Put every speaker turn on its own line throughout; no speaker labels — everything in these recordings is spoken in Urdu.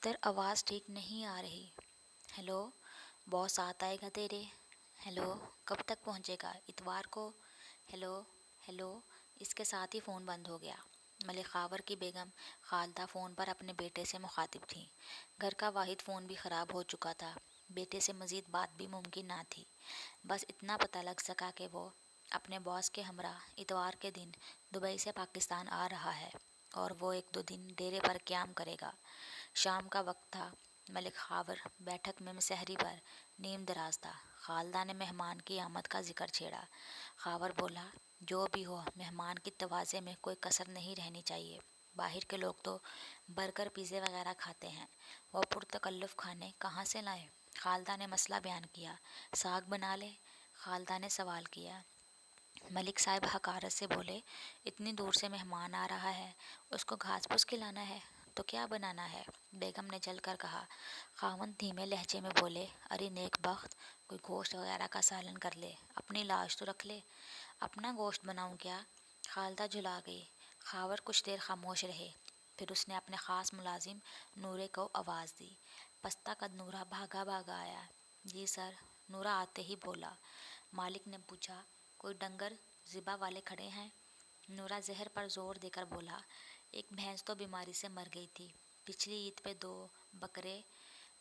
ادھر آواز ٹھیک نہیں آ رہی. ہیلو. باس ساتھ آئے گا تیرے؟ ہیلو. کب تک پہنچے گا؟ اتوار کو. ہیلو. ہیلو. اس کے ساتھ ہی فون بند ہو گیا. ملک خاور کی بیگم خالدہ فون پر اپنے بیٹے سے مخاطب تھیں. گھر کا واحد فون بھی خراب ہو چکا تھا. بیٹے سے مزید بات بھی ممکن نہ تھی. بس اتنا پتہ لگ سکا کہ وہ اپنے باس کے ہمراہ اتوار کے دن دبئی سے پاکستان آ رہا ہے اور وہ 1-2 دن ڈیرے پر قیام کرے گا. شام کا وقت تھا. ملک خاور بیٹھک میں سحری پر نیم دراز تھا. خالدہ نے مہمان کی آمد کا ذکر چھیڑا. خاور بولا، جو بھی ہو مہمان کی تواضع میں کوئی کسر نہیں رہنی چاہیے. باہر کے لوگ تو برگر پیزے وغیرہ کھاتے ہیں، وہ پرتکلف کھانے کہاں سے لائیں؟ خالدہ نے مسئلہ بیان کیا. ساگ بنا لے؟ خالدہ نے سوال کیا. ملک صاحب حقارت سے بولے، اتنی دور سے مہمان آ رہا ہے، اس کو گھاس پھوس کھلانا ہے تو کیا بنانا ہے؟ بیگم نے جل کر کہا. خاوند دھیمے لہجے میں بولے، ارے نیک بخت، کوئی گوشت وغیرہ کا سالن کر لے، اپنی لاش تو رکھ لے. اپنا گوشت بناؤں کیا؟ خالدہ جھلا گئی. خاور کچھ دیر خاموش رہے. پھر اس نے اپنے خاص ملازم نورے کو آواز دی. پستہ قد نورا بھاگا بھاگا آیا. جی سر. نورا آتے ہی بولا. مالک نے پوچھا، کوئی ڈنگر ذبح والے کھڑے ہیں؟ نورا زہر پر زور دے کر بولا، ایک بھینس تو بیماری سے مر گئی تھی. پچھلی عید پہ 2 بکرے.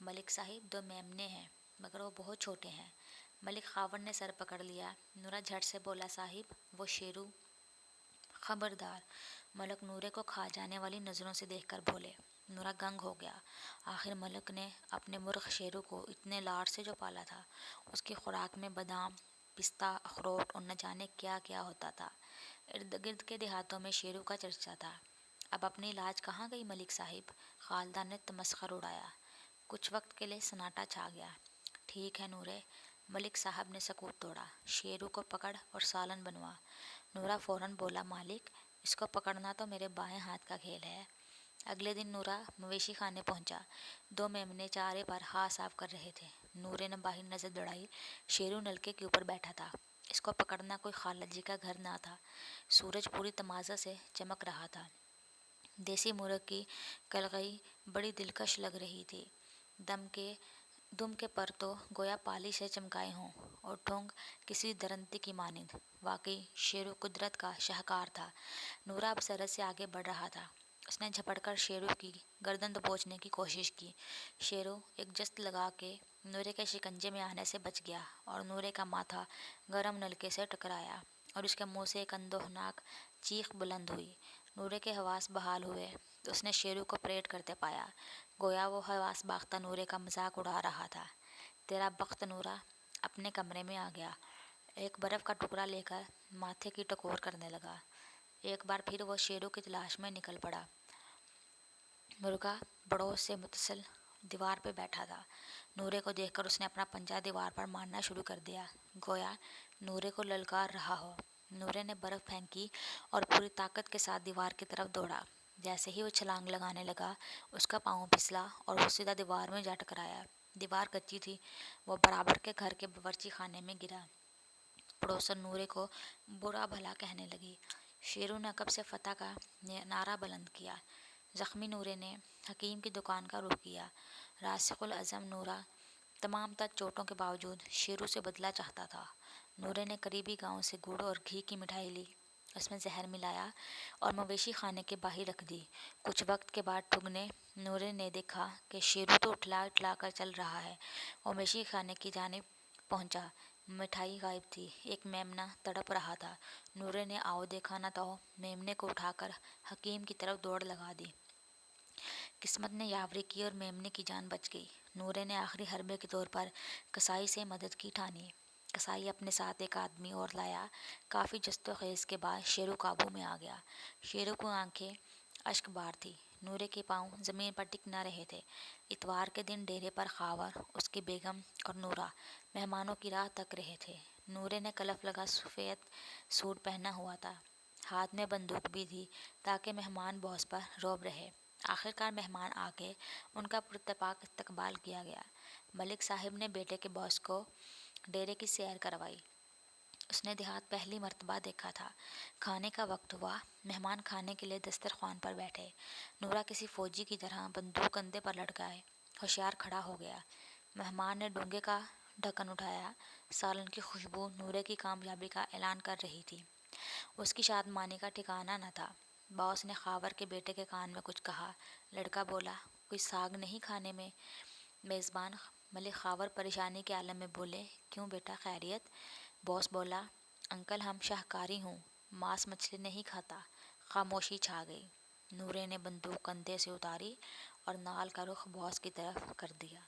ملک صاحب 2 میمنے ہیں، مگر وہ بہت چھوٹے ہیں. ملک خاور نے سر پکڑ لیا. نورا جھٹ سے بولا، صاحب وہ شیرو. خبردار. ملک نورے کو کھا جانے والی نظروں سے دیکھ کر بولے. نورا گنگ ہو گیا. آخر ملک نے اپنے مرغ شیرو کو اتنے لاڑ سے جو پالا تھا، اس کی خوراک میں بادام، پستہ، اخروٹ اور نہ جانے کیا کیا ہوتا تھا. ارد گرد کے دیہاتوں میں شیرو کا چرچا تھا. اب اپنی لاج کہاں گئی ملک صاحب؟ خالدہ نے تمسخر اڑایا. کچھ وقت کے لیے سناٹا چھا گیا. ٹھیک ہے نورے. ملک صاحب نے سکوت توڑا. شیرو کو پکڑ اور سالن بنوا. نورا فوراً بولا، مالک اس کو پکڑنا تو میرے بائیں ہاتھ کا کھیل ہے. اگلے دن نورا مویشی خانے پہنچا. 2 میمنے چارے پر ہاتھ صاف کر رہے تھے. نورے نے باہر نظر دوڑائی. شیرو نلکے کے اوپر بیٹھا تھا. اس کو پکڑنا کوئی خالد جی کا گھر نہ تھا. سورج پوری تمازہ سے چمک رہا تھا. دیسی مرغ کی کلغئی بڑی دلکش لگ رہی تھی. دم کے پر تو گویا پالش سے چمکائے ہوں اور ٹھونگ کسی درندے کی مانند. واقعی شیرو قدرت کا شاہکار تھا. نورا اب سرحد سے آگے بڑھ رہا تھا. اس نے جھپٹ کر شیرو کی گردن دبوچنے کی کوشش کی. شیرو ایک جست لگا کے نورے کے شکنجے میں آنے سے بچ گیا اور نورے کا ماتھا گرم نلکے سے ٹکرایا اور اس کے منہ سے ایک اندوہناک چیخ بلند ہوئی. نورے کے حواس بحال ہوئے تو اس نے شیرو کو پریڈ کرتے پایا، گویا وہ حواس باختہ نورے کا مذاق اڑا رہا تھا. تیرا بخت نورا. اپنے کمرے میں آ گیا. ایک برف کا ٹکڑا لے کر ماتھے کی ٹکور کرنے لگا. ایک بار پھر وہ شیرو کی تلاش میں نکل پڑا. مرغا پڑوس سے متصل دیوار پہ بیٹھا تھا. نورے کو دیکھ کر اس نے اپنا پنجہ دیوار پر مارنا شروع کر دیا، گویا نورے کو للکار رہا ہو. نورے نے برف پھینکی اور پوری طاقت کے ساتھ دیوار کی طرف دوڑا. جیسے ہی وہ چھلانگ لگانے لگا، اس کا پاؤں پھسلا اور وہ سیدھا دیوار میں جا ٹکرایا. دیوار کچی تھی. وہ برابر کے گھر کے باورچی خانے میں گرا. پڑوسن نورے کو برا بھلا کہنے لگی. شیرو نے عقب سے فتح کا نعرہ بلند کیا. زخمی نورے نے حکیم کی دکان کا رخ کیا. راسخ العزم نورا تمام تر چوٹوں کے باوجود شیرو سے بدلہ چاہتا تھا. نورے نے قریبی گاؤں سے گڑ اور گھی کی مٹھائی لی، اس میں زہر ملایا اور مویشی خانے کے باہر رکھ دی. کچھ وقت کے بعد ٹھگنے نورے نے دیکھا کہ شیرو تو اٹھلا اٹھلا کر چل رہا ہے. وہ مویشی خانے کی جانب پہنچا. مٹھائی غائب تھی. ایک میمنہ تڑپ رہا تھا. نورے نے آؤ دیکھا نہ تو میمنے کو اٹھا کر حکیم کی طرف دوڑ لگا دی. قسمت نے یاوری کی اور میمنے کی جان بچ گئی. نورے نے آخری حربے کے طور پر کسائی سے مدد کی ٹھانی. کسائی اپنے ساتھ ایک آدمی اور لایا. کافی جست و خیز کے بعد شیرو قابو میں آ گیا. شیرو کی آنکھیں اشک بار تھی. نورے کے پاؤں زمین پر ٹک نہ رہے تھے. اتوار کے دن ڈیرے پر خاور، اس کی بیگم اور نورا مہمانوں کی راہ تک رہے تھے. نورے نے کلف لگا سفید سوٹ پہنا ہوا تھا. ہاتھ میں بندوق بھی تھی تاکہ مہمان باس پر رعب رہے. آخرکار مہمان آ کے ان کا پراتفاق استقبال کیا گیا. ملک صاحب نے بیٹے کے باس کو ڈیرے کی سیر کروائی. اس نے دیہات پہلی مرتبہ دیکھا تھا۔ کھانے کا وقت ہوا، مہمان کھانے کے لیے دسترخوان پر بیٹھے۔ نورا کسی فوجی کی طرح بندوق کندھے پر لٹکائے ہوشیار کھڑا ہو گیا۔ مہمان نے ڈونگے کا ڈھکن اٹھایا۔ سالن کی خوشبو نورے کی کامیابی کا اعلان کر رہی تھی۔ اس کی شادمانی کا ٹھکانہ نہ تھا۔ باس نے خاور کے بیٹے کے کان میں کچھ کہا۔ لڑکا بولا، کوئی ساگ نہیں کھانے میں؟ میزبان ملک خاور پریشانی کے عالم میں بولے، کیوں بیٹا، خیریت؟ باس بولا، انکل ہم شاہکاری ہوں، ماس مچھلی نہیں کھاتا۔ خاموشی چھا گئی۔ نورے نے بندوق کندھے سے اتاری اور نال کا رخ باس کی طرف کر دیا۔